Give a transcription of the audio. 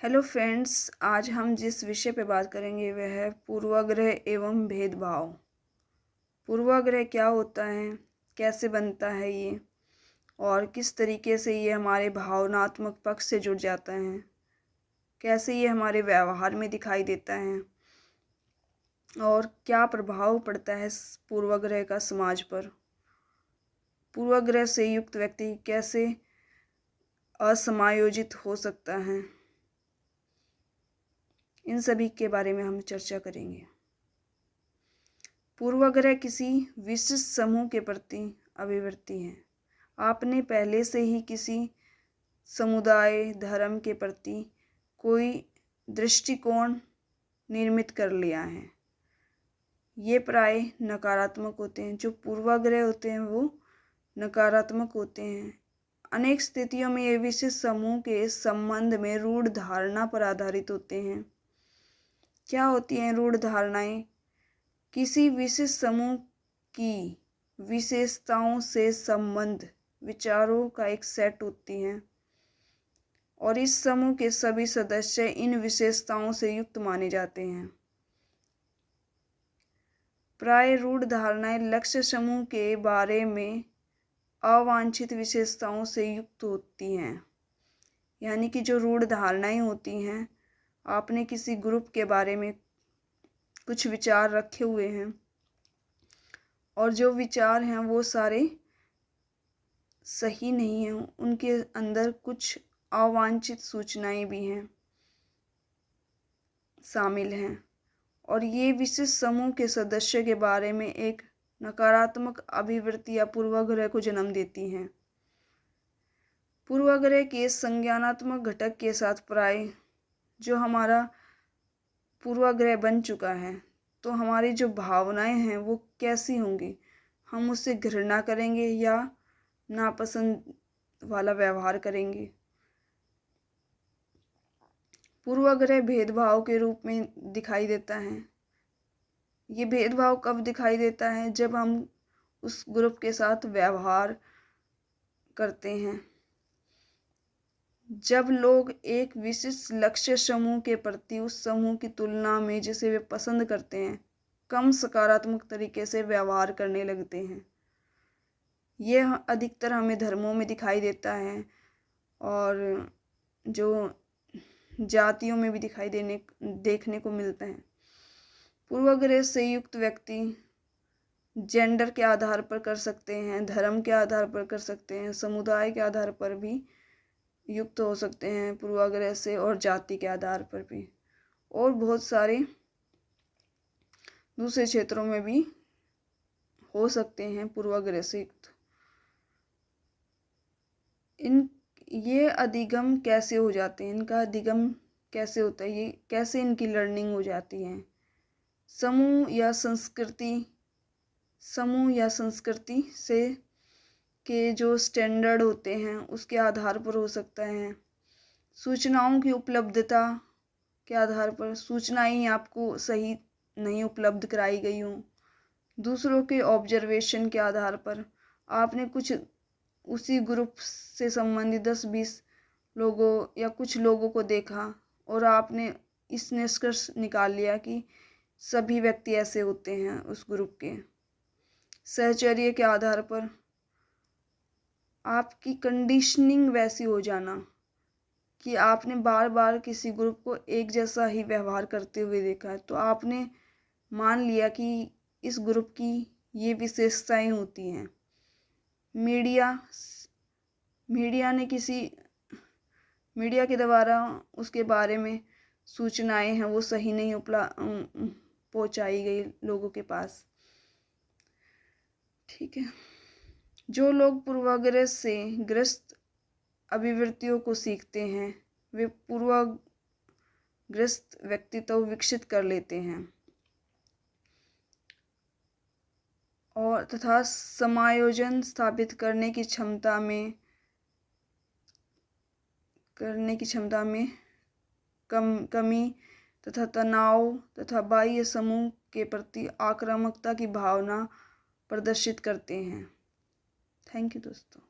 Hello friends, आज हम जिस विषय पे बात करेंगे वह है पूर्वाग्रह एवं भेदभाव। पूर्वाग्रह क्या होता है, कैसे बनता है ये, और किस तरीके से ये हमारे भावनात्मक पक्ष से जुड़ जाता है, कैसे ये हमारे व्यवहार में दिखाई देता है और क्या प्रभाव पड़ता है पूर्वाग्रह का समाज पर। पूर्वाग्रह से युक्त व्यक्ति कैसे असमायोजित हो सकता है, इन सभी के बारे में हम चर्चा करेंगे। पूर्वाग्रह किसी विशिष्ट समूह के प्रति अभिवृत्ति है। आपने पहले से ही किसी समुदाय, धर्म के प्रति कोई दृष्टिकोण निर्मित कर लिया है। ये प्राय नकारात्मक होते हैं। जो पूर्वाग्रह होते हैं वो नकारात्मक होते हैं। अनेक स्थितियों में ये विशिष्ट समूह के संबंध में रूढ़ धारणा पर आधारित होते हैं। क्या होती हैं रूढ़ धारणाएं? किसी विशिष्ट समूह की विशेषताओं से संबंध विचारों का एक सेट होती हैं और इस समूह के सभी सदस्य इन विशेषताओं से युक्त माने जाते हैं। प्राय रूढ़ धारणाएं लक्ष्य समूह के बारे में अवांछित विशेषताओं से युक्त होती हैं। यानी कि जो रूढ़ धारणाएं होती हैं, आपने किसी ग्रुप के बारे में कुछ विचार रखे हुए हैं और जो विचार हैं वो सारे सही नहीं हैं, उनके अंदर कुछ अवांछित सूचनाएं भी हैं, शामिल हैं और ये विशिष्ट समूह के सदस्य के बारे में एक नकारात्मक अभिवृत्ति या पूर्वाग्रह को जन्म देती हैं। पूर्वाग्रह के संज्ञानात्मक घटक के साथ प्राय जो हमारा पूर्वाग्रह बन चुका है, तो हमारी जो भावनाएं हैं वो कैसी होंगी? हम उससे घृणा करेंगे या नापसंद वाला व्यवहार करेंगे। पूर्वाग्रह भेदभाव के रूप में दिखाई देता है। ये भेदभाव कब दिखाई देता है? जब हम उस ग्रुप के साथ व्यवहार करते हैं। जब लोग एक विशिष्ट लक्ष्य समूह के प्रति उस समूह की तुलना में जिसे वे पसंद करते हैं कम सकारात्मक तरीके से व्यवहार करने लगते हैं। यह अधिकतर हमें धर्मों में दिखाई देता है और जो जातियों में भी देखने को मिलता है। पूर्वाग्रह से युक्त व्यक्ति जेंडर के आधार पर कर सकते हैं, धर्म के आधार पर कर सकते हैं, समुदाय के आधार पर भी युक्त हो सकते हैं पूर्वाग्रह से, और जाति के आधार पर भी, और बहुत सारे दूसरे क्षेत्रों में भी हो सकते हैं पूर्वाग्रह से युक्त। ये अधिगम कैसे हो जाते हैं? इनका अधिगम कैसे होता है? ये कैसे इनकी लर्निंग हो जाती है? समूह या संस्कृति से के जो स्टैंडर्ड होते हैं उसके आधार पर हो सकता है। सूचनाओं की उपलब्धता के आधार पर सूचनाएं आपको सही नहीं उपलब्ध कराई गई हों। दूसरों के ऑब्जर्वेशन के आधार पर आपने कुछ उसी ग्रुप से संबंधित 10-20 लोगों या कुछ लोगों को देखा और आपने इस निष्कर्ष निकाल लिया कि सभी व्यक्ति ऐसे होते हैं उस ग्रुप के। सहचर्य के आधार पर आपकी कंडीशनिंग वैसी हो जाना कि आपने बार बार किसी ग्रुप को एक जैसा ही व्यवहार करते हुए देखा है, तो आपने मान लिया कि इस ग्रुप की ये विशेषताएं होती हैं। मीडिया के द्वारा उसके बारे में सूचनाएं हैं वो सही नहीं पहुंचाई गई लोगों के पास। ठीक है। जो लोग पूर्वाग्रह से ग्रस्त अभिवृत्तियों को सीखते हैं वे पूर्वाग्रस्त व्यक्तित्व विकसित कर लेते हैं और तथा समायोजन स्थापित करने की क्षमता में कमी तथा तनाव तथा बाह्य समूह के प्रति आक्रामकता की भावना प्रदर्शित करते हैं। थैंक यू दोस्तों।